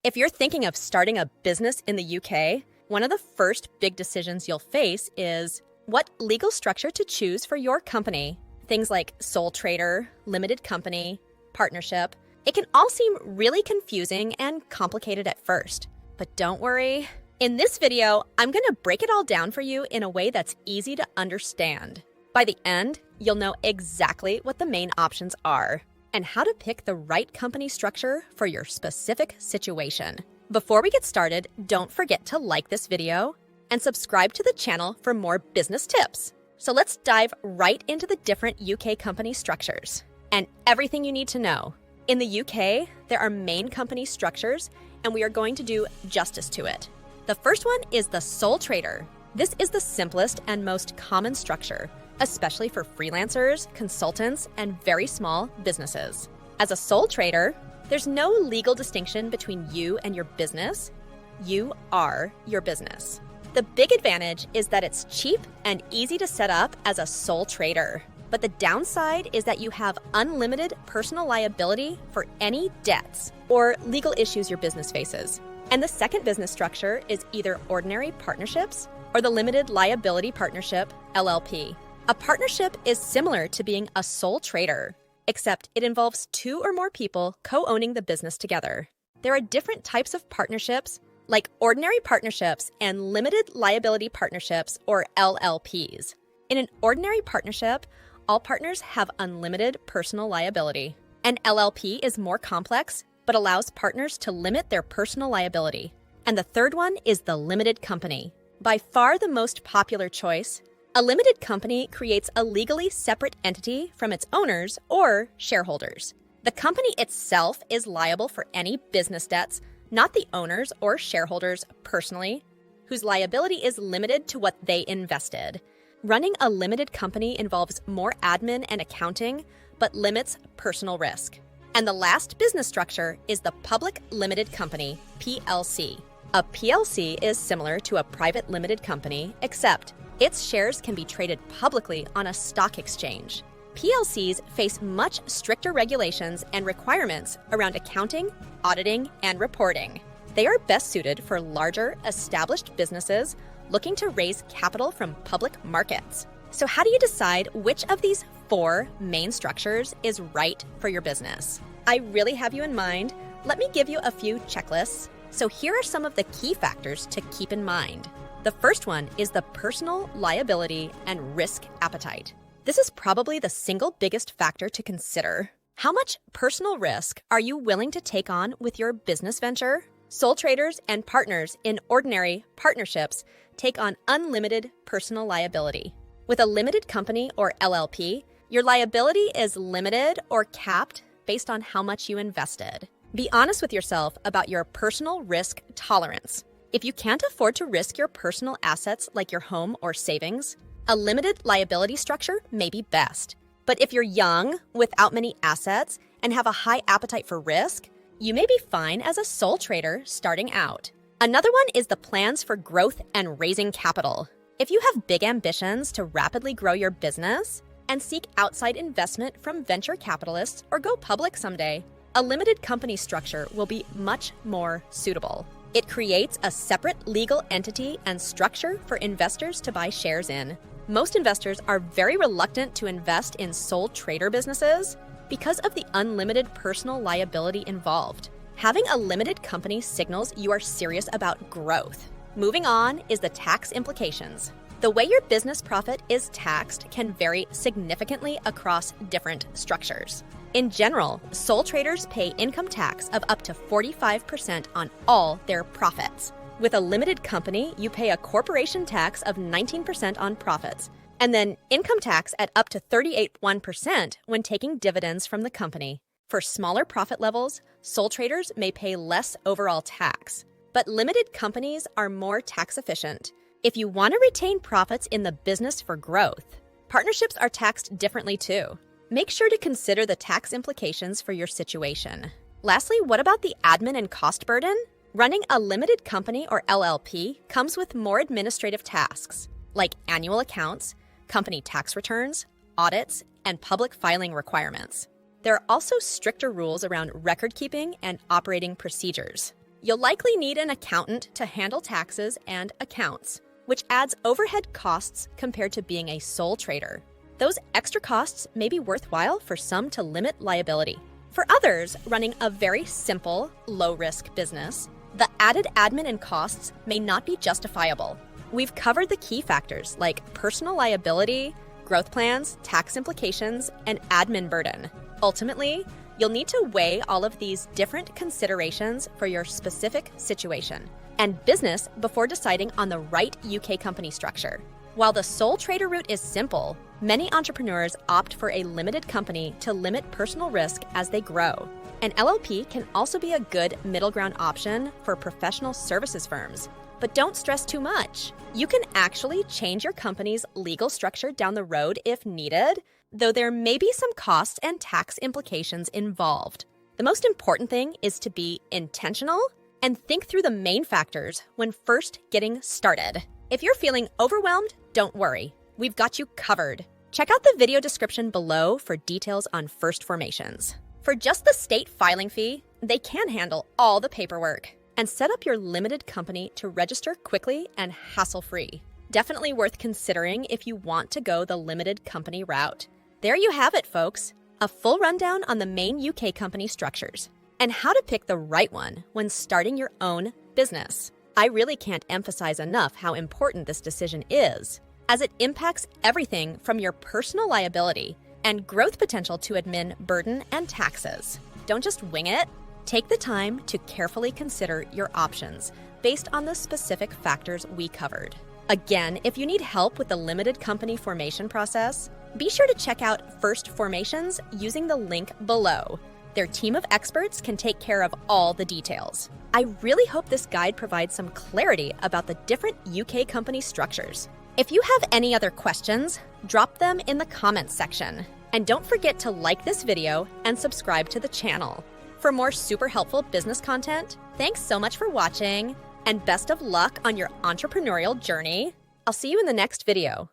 If you're thinking of starting a business in the UK, one of the first big decisions you'll face is what legal structure to choose for your company. Things like sole trader, limited company, partnership. It can all seem really confusing and complicated at first. But don't worry. In this video, I'm going to break it all down for you in a way that's easy to understand. By the end, you'll know exactly what the main options are and how to pick the right company structure for your specific situation. Before we get started, don't forget to like this video and subscribe to the channel for more business tips. So let's dive right into the different UK company structures and everything you need to know. In the UK, there are main company structures, and we are going to do justice to it. The first one is the sole trader. This is the simplest and most common structure, especially for freelancers, consultants, and very small businesses. As a sole trader, there's no legal distinction between you and your business. You are your business. The big advantage is that it's cheap and easy to set up as a sole trader. But the downside is that you have unlimited personal liability for any debts or legal issues your business faces. And the second business structure is either ordinary partnerships or the limited liability partnership, LLP. A partnership is similar to being a sole trader, except it involves two or more people co-owning the business together. There are different types of partnerships, like ordinary partnerships and limited liability partnerships, or LLPs. In an ordinary partnership, all partners have unlimited personal liability. An LLP is more complex, but allows partners to limit their personal liability. And the third one is the limited company. By far the most popular choice, a limited company creates a legally separate entity from its owners or shareholders. The company itself is liable for any business debts, not the owners or shareholders personally, whose liability is limited to what they invested. Running a limited company involves more admin and accounting, but limits personal risk. And the last business structure is the public limited company, PLC. A PLC is similar to a private limited company, except its shares can be traded publicly on a stock exchange. PLCs face much stricter regulations and requirements around accounting, auditing, and reporting. They are best suited for larger, established businesses looking to raise capital from public markets. So how do you decide which of these four main structures is right for your business? I really have you in mind. Let me give you a few checklists. So here are some of the key factors to keep in mind. The first one is the personal liability and risk appetite. This is probably the single biggest factor to consider. How much personal risk are you willing to take on with your business venture? Sole traders and partners in ordinary partnerships take on unlimited personal liability. With a limited company or LLP, your liability is limited or capped based on how much you invested. Be honest with yourself about your personal risk tolerance. If you can't afford to risk your personal assets like your home or savings, a limited liability structure may be best. But if you're young, without many assets, and have a high appetite for risk, you may be fine as a sole trader starting out. Another one is the plans for growth and raising capital. If you have big ambitions to rapidly grow your business and seek outside investment from venture capitalists or go public someday, a limited company structure will be much more suitable. It creates a separate legal entity and structure for investors to buy shares in. Most investors are very reluctant to invest in sole trader businesses because of the unlimited personal liability involved. Having a limited company signals you are serious about growth. Moving on is the tax implications. The way your business profit is taxed can vary significantly across different structures. In general, sole traders pay income tax of up to 45% on all their profits. With a limited company, you pay a corporation tax of 19% on profits, and then income tax at up to 38.1% when taking dividends from the company. For smaller profit levels, sole traders may pay less overall tax, but limited companies are more tax efficient. If you want to retain profits in the business for growth, partnerships are taxed differently too. Make sure to consider the tax implications for your situation. Lastly, what about the admin and cost burden? Running a limited company or LLP comes with more administrative tasks, like annual accounts, company tax returns, audits, and public filing requirements. There are also stricter rules around record keeping and operating procedures. You'll likely need an accountant to handle taxes and accounts, which adds overhead costs compared to being a sole trader. Those extra costs may be worthwhile for some to limit liability. For others, running a very simple, low-risk business, the added admin and costs may not be justifiable. We've covered the key factors like personal liability, growth plans, tax implications, and admin burden. Ultimately, you'll need to weigh all of these different considerations for your specific situation and business before deciding on the right UK company structure. While the sole trader route is simple, many entrepreneurs opt for a limited company to limit personal risk as they grow. An LLP can also be a good middle ground option for professional services firms. But don't stress too much. You can actually change your company's legal structure down the road if needed, though there may be some costs and tax implications involved. The most important thing is to be intentional and think through the main factors when first getting started. If you're feeling overwhelmed, don't worry. We've got you covered. Check out the video description below for details on first formations. For just the state filing fee, they can handle all the paperwork and set up your limited company to register quickly and hassle-free. Definitely worth considering if you want to go the limited company route. There you have it, folks. A full rundown on the main UK company structures and how to pick the right one when starting your own business. I really can't emphasize enough how important this decision is, as it impacts everything from your personal liability and growth potential to admin burden and taxes. Don't just wing it. Take the time to carefully consider your options based on the specific factors we covered. Again, if you need help with the limited company formation process, be sure to check out First Formations using the link below. Their team of experts can take care of all the details. I really hope this guide provides some clarity about the different UK company structures. If you have any other questions, drop them in the comments section. And don't forget to like this video and subscribe to the channel. For more super helpful business content, thanks so much for watching, and best of luck on your entrepreneurial journey. I'll see you in the next video.